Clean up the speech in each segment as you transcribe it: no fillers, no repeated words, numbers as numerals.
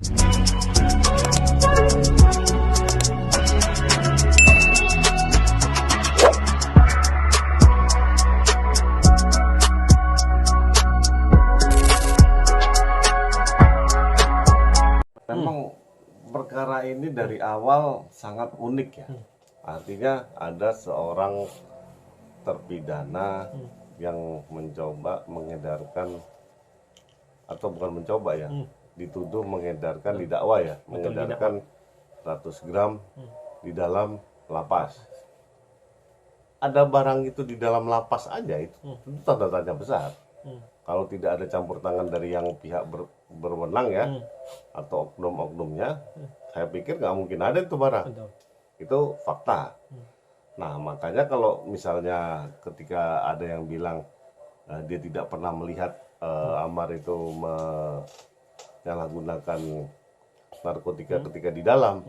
Memang perkara ini dari awal sangat unik ya. Artinya ada seorang terpidana yang mencoba mengedarkan, atau bukan mencoba ya, dituduh mengedarkan, didakwa ya, mengedarkan 100 gram di dalam lapas. Ada barang itu di dalam lapas aja, itu tanda tanya besar. Kalau tidak ada campur tangan dari yang pihak berwenang ya, atau oknum-oknumnya, saya pikir nggak mungkin ada itu barang. Itu fakta. Nah, makanya kalau misalnya ketika ada yang bilang dia tidak pernah melihat Amar itu menyalahgunakan narkotika ketika di dalam,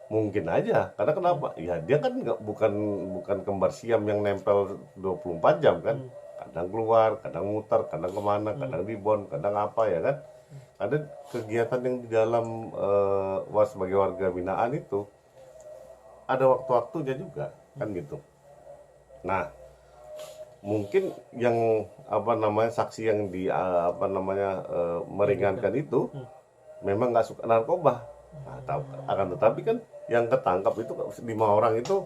mungkin aja. Karena kenapa? Ya dia kan bukan kembar siam yang nempel 24 jam kan. Kadang keluar, kadang muter, kadang kemana, kadang ribon, kadang apa ya kan. Ada kegiatan yang di dalam sebagai warga binaan itu ada waktu-waktunya juga kan gitu. Nah, mungkin yang saksi yang meringankan itu memang nggak suka narkoba. Nah, akan tetapi kan yang ketangkap itu 5 orang itu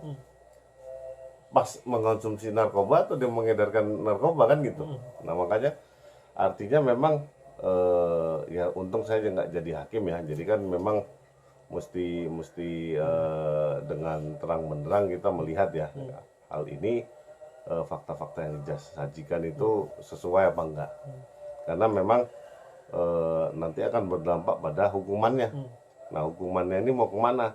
pas mengkonsumsi narkoba atau dia mengedarkan narkoba kan gitu. Nah, makanya artinya memang ya untung saya nggak jadi hakim ya. Jadi kan memang mesti dengan terang benderang kita melihat ya hal ini, fakta-fakta yang disajikan itu sesuai apa enggak. Karena memang nanti akan berdampak pada hukumannya. Nah, hukumannya ini mau kemana?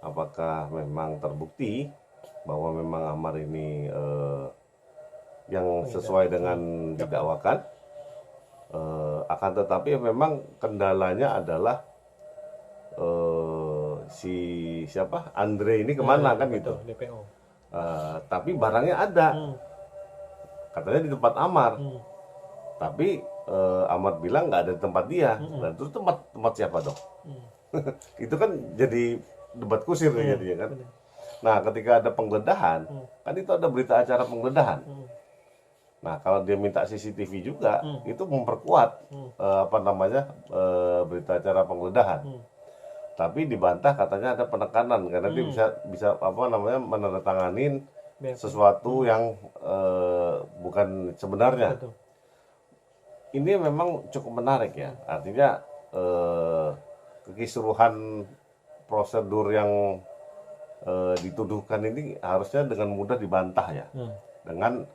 Apakah memang terbukti bahwa memang Amar ini yang sesuai dengan didakwakan, akan tetapi memang kendalanya adalah siapa Andre ini kemana kan gitu. DPO. Tapi barangnya ada, katanya di tempat Amar, tapi Amar bilang nggak ada di tempat dia. Dan itu tempat siapa dong? Itu kan jadi debat kusir jadinya kan. Nah, ketika ada penggeledahan, kan itu ada berita acara penggeledahan. Nah, kalau dia minta CCTV juga, itu memperkuat berita acara penggeledahan. Tapi dibantah katanya ada penekanan karena dia bisa menandatanganin sesuatu yang bukan sebenarnya. Betul. Ini memang cukup menarik ya. Artinya kekisruhan prosedur yang dituduhkan ini harusnya dengan mudah dibantah ya, dengan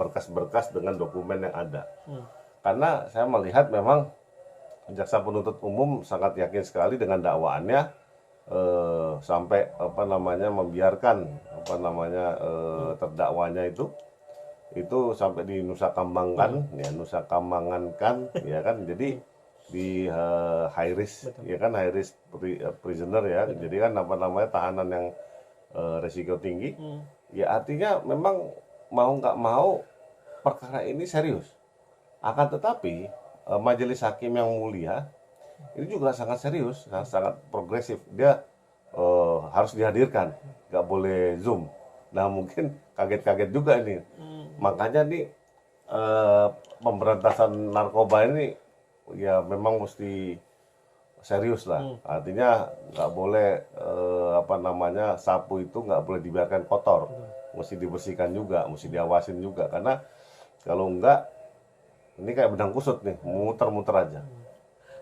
berkas-berkas dengan dokumen yang ada. Karena saya melihat memang jaksa penuntut umum sangat yakin sekali dengan dakwaannya, sampai membiarkan terdakwanya itu sampai di Nusa Kambangan ya kan. Jadi di high risk ya kan, high risk prisoner ya. Jadi kan tahanan yang resiko tinggi. Ya artinya memang mau nggak mau perkara ini serius. Akan tetapi majelis hakim yang mulia ini juga sangat serius, sangat progresif. Dia harus dihadirkan, nggak boleh zoom. Nah, mungkin kaget-kaget juga ini. Makanya nih pemberantasan narkoba ini ya memang mesti serius lah. Artinya nggak boleh sapu itu nggak boleh dibiarkan kotor. Mesti dibersihkan juga, mesti diawasin juga. Karena kalau enggak, ini kayak benang kusut nih, muter-muter aja.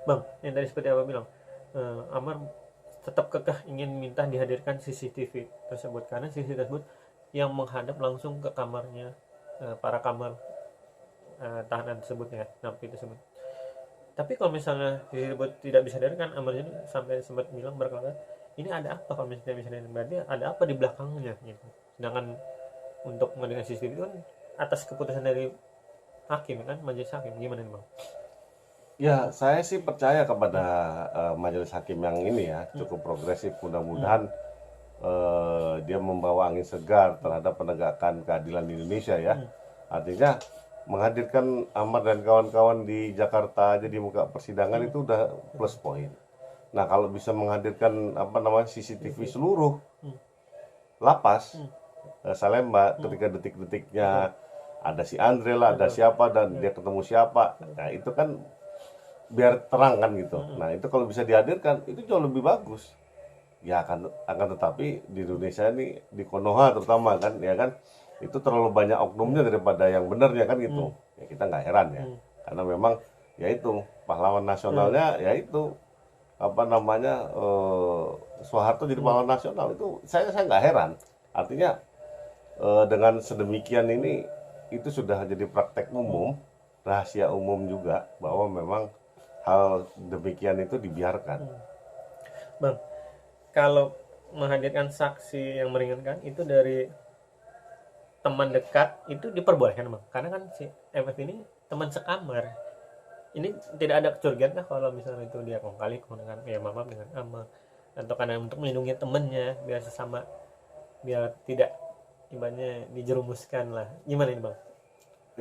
Bang, yang tadi seperti apa bilang, Amar tetap kekeh ingin minta dihadirkan CCTV tersebut karena CCTV tersebut yang menghadap langsung ke kamarnya para kamar tahanan tersebut ya, napi tersebut. Tapi kalau misalnya disebut tidak bisa dihadirkan, Amar ini sampai sempat bilang berkali-kali, ini ada apa kalau misalnya tidak bisa dihadirkan? Berarti ada apa di belakangnya gitu. Sedangkan untuk menghadirkan CCTV itu kan atas keputusan dari hakim kan, majelis hakim. Gimana nih Bang? Ya, saya sih percaya kepada majelis hakim yang ini ya, cukup progresif. Mudah-mudahan dia membawa angin segar terhadap penegakan keadilan di Indonesia ya. Artinya menghadirkan Amar dan kawan-kawan di Jakarta aja di muka persidangan itu udah plus poin. Nah, kalau bisa menghadirkan CCTV seluruh lapas Salemba ketika detik-detiknya ada si Andre lah, ada siapa dan dia ketemu siapa. Nah, itu kan biar terang kan gitu. Nah, itu kalau bisa dihadirkan itu jauh lebih bagus. Ya akan tetapi di Indonesia ini di Konoha terutama kan ya kan itu terlalu banyak oknumnya daripada yang benernya kan gitu. Ya kita nggak heran ya. Karena memang ya itu pahlawan nasionalnya ya itu Soeharto jadi pahlawan nasional itu saya nggak heran. Artinya dengan sedemikian ini itu sudah jadi praktek umum, rahasia umum juga bahwa memang hal demikian itu dibiarkan. Bang, kalau menghadirkan saksi yang meringankan itu dari teman dekat itu diperbolehkan, Bang, karena kan si MF ini teman sekamar. Ini tidak ada kecurigaan kah kalau misalnya itu dia kong kali dengan mama dengan ama, atau karena untuk melindungi temennya biar sesama, biar tidak ibaratnya dijerumuskan lah, gimana ini, Bang?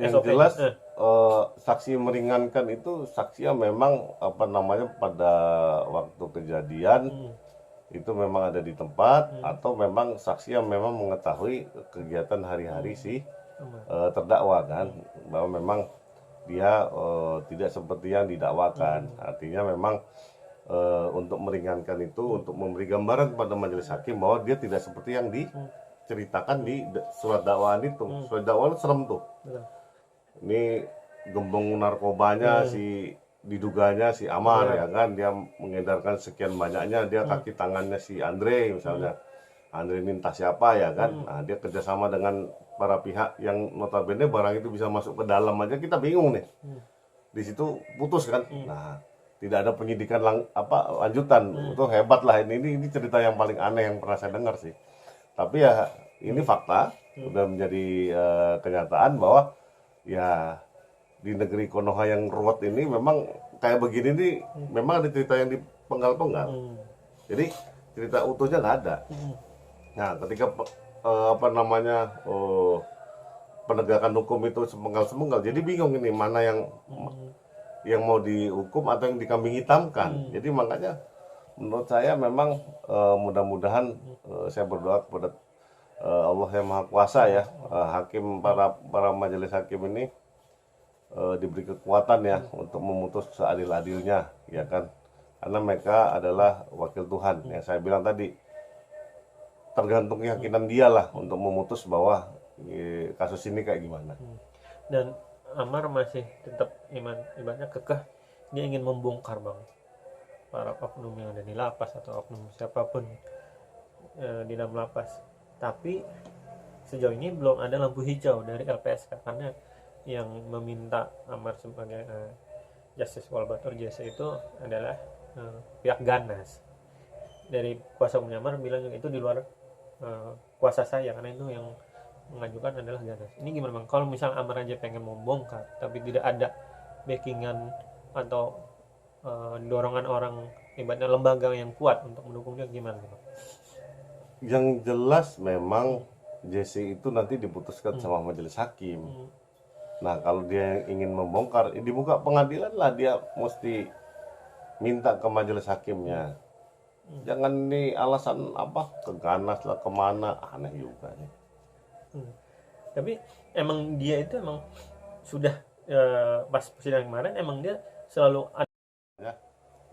Yang SOP. jelas saksi meringankan itu saksi yang memang pada waktu kejadian itu memang ada di tempat atau memang saksi yang memang mengetahui kegiatan hari-hari si terdakwa kan, bahwa memang dia tidak seperti yang didakwakan. Artinya memang untuk meringankan itu untuk memberi gambaran kepada majelis hakim bahwa dia tidak seperti yang diceritakan di surat dakwaan itu. Surat dakwaan serem tuh. Ini gembong narkobanya si diduganya si Amar ya kan, dia mengedarkan sekian banyaknya, dia kaki tangannya si Andre misalnya. Andre minta siapa ya kan, nah dia kerjasama dengan para pihak yang notabene barang itu bisa masuk ke dalam aja kita bingung nih. Di situ putus kan, nah tidak ada penyidikan lanjutan. Itu hebat lah, ini cerita yang paling aneh yang pernah saya dengar sih. Tapi ya ini fakta, udah menjadi kenyataan bahwa ya di negeri Konoha yang ruwet ini memang kayak begini nih, memang ada cerita yang dipenggal-penggal. Jadi cerita utuhnya nggak ada. Nah, ketika penegakan hukum itu sepenggal-sepenggal, jadi bingung ini mana yang mau dihukum atau yang dikambing hitamkan. Jadi makanya menurut saya memang mudah-mudahan saya berdoa kepada Allah yang Maha Kuasa ya, hakim para majelis hakim ini diberi kekuatan ya untuk memutus seadil-adilnya ya kan, karena mereka adalah wakil Tuhan yang saya bilang tadi, tergantung keyakinan dia lah untuk memutus bahwa kasus ini kayak gimana. Dan Amar masih tetap ibaratnya kekeh, dia ingin membongkar, Bang, para oknum yang ada di lapas atau oknum siapapun di dalam lapas. Tapi sejauh ini belum ada lampu hijau dari LPSK, karena yang meminta Amar sebagai Justice Walbator JC itu adalah pihak Ganas. Dari kuasa hukum Amar bilang itu di luar kuasa saya, karena itu yang mengajukan adalah Ganas. Ini gimana, Bang? Kalau misalnya Amar aja pengen membongkar tapi tidak ada backingan atau dorongan orang, ibaratnya lembaga yang kuat untuk mendukung dia, gimana, Bang? Yang jelas memang JC itu nanti diputuskan sama majelis hakim. Nah, kalau dia ingin membongkar, di muka pengadilan lah dia mesti minta ke majelis hakimnya. Jangan nih alasan ke Ganas lah, kemana, aneh juga nih. Tapi emang dia itu emang sudah pas persidangan kemarin emang dia selalu ada ya,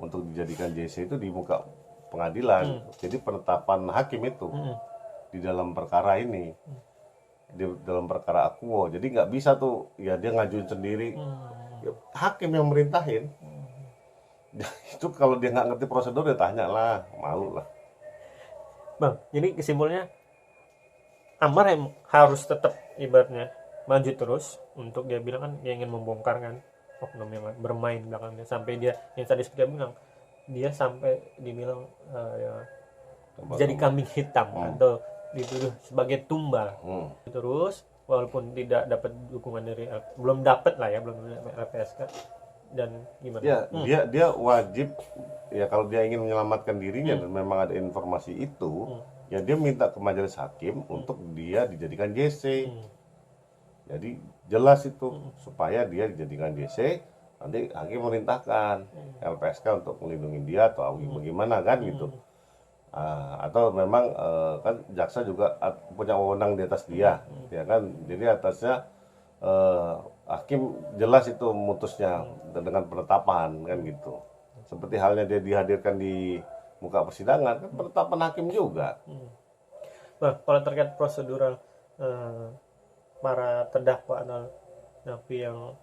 untuk dijadikan JC itu di muka pengadilan. Jadi penetapan hakim itu di dalam perkara ini, di dalam perkara Akuo. Jadi nggak bisa tuh ya dia ngajuin sendiri. Ya, hakim yang merintahin. Itu kalau dia nggak ngerti prosedur dia tanya lah, malu lah. Bang, jadi kesimpulannya Amar yang harus tetap ibaratnya maju terus untuk dia bilang kan dia ingin membongkar kan oknum yang bermain belakangnya, sampai dia yang tadi seperti bilang dia sampai dibilang jadi kambing hitam atau dituduh sebagai tumbal. Terus walaupun tidak dapat dukungan dari belum dapat LPSK, dan gimana? Ya, dia wajib ya kalau dia ingin menyelamatkan dirinya dan memang ada informasi itu, ya dia minta ke majelis hakim untuk dia dijadikan JC. Jadi jelas itu supaya dia dijadikan JC, nanti hakim merintahkan LPSK untuk melindungi dia atau bagaimana kan gitu. Atau memang kan jaksa juga punya wewenang di atas dia, ya kan. Jadi atasnya hakim jelas itu memutusnya dengan penetapan kan gitu. Seperti halnya dia dihadirkan di muka persidangan kan penetapan hakim juga. Nah, kalau terkait prosedural para terdakwa atau napi yang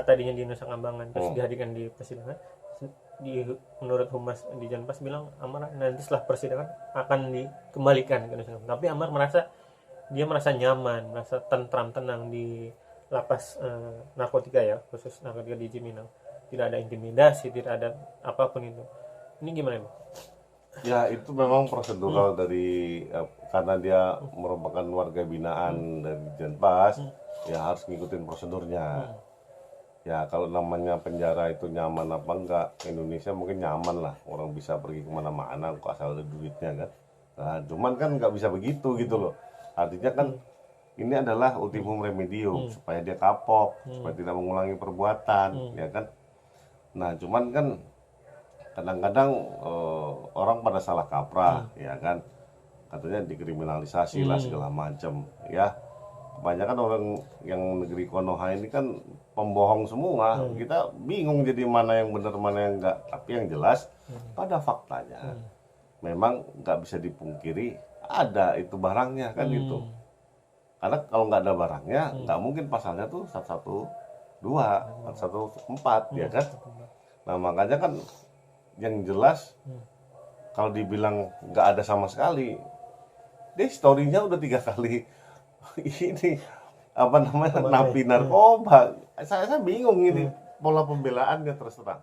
tadinya di Nusa Kambangan terus dihadirkan di persidangan, menurut Humas di Janpas bilang Amar nanti setelah persidangan akan dikembalikan ke Nusa Kambangan. Tapi Amar merasa nyaman, merasa tentram, tenang di lapas narkotika ya, khusus narkotika di Ciminang. Tidak ada intimidasi, tidak ada apapun itu. Ini gimana, Bang? Ya itu memang prosedural dari karena dia merupakan warga binaan dari Janpas, ya harus ngikutin prosedurnya. Ya kalau namanya penjara itu nyaman apa enggak, Indonesia mungkin nyaman lah, orang bisa pergi kemana-mana kok asal ada duitnya kan. Nah cuman kan nggak bisa begitu gitu loh. Artinya kan ini adalah ultimum remedium supaya dia kapok, supaya tidak mengulangi perbuatan, ya kan. Nah cuman kan kadang-kadang orang pada salah kaprah, ya kan, katanya dikriminalisasi lah segala macam, ya. Kebanyakan orang yang negeri Konoha ini kan pembohong semua. Kita bingung jadi mana yang benar mana yang enggak. Tapi yang jelas pada faktanya memang nggak bisa dipungkiri ada itu barangnya kan gitu. Karena kalau nggak ada barangnya nggak mungkin pasalnya tuh 112, 114 ya kan. Nah makanya kan yang jelas kalau dibilang nggak ada sama sekali, dia historinya udah 3 kali ini apa namanya napi narkoba. Saya bingung ini pola pembelaannya terus terang.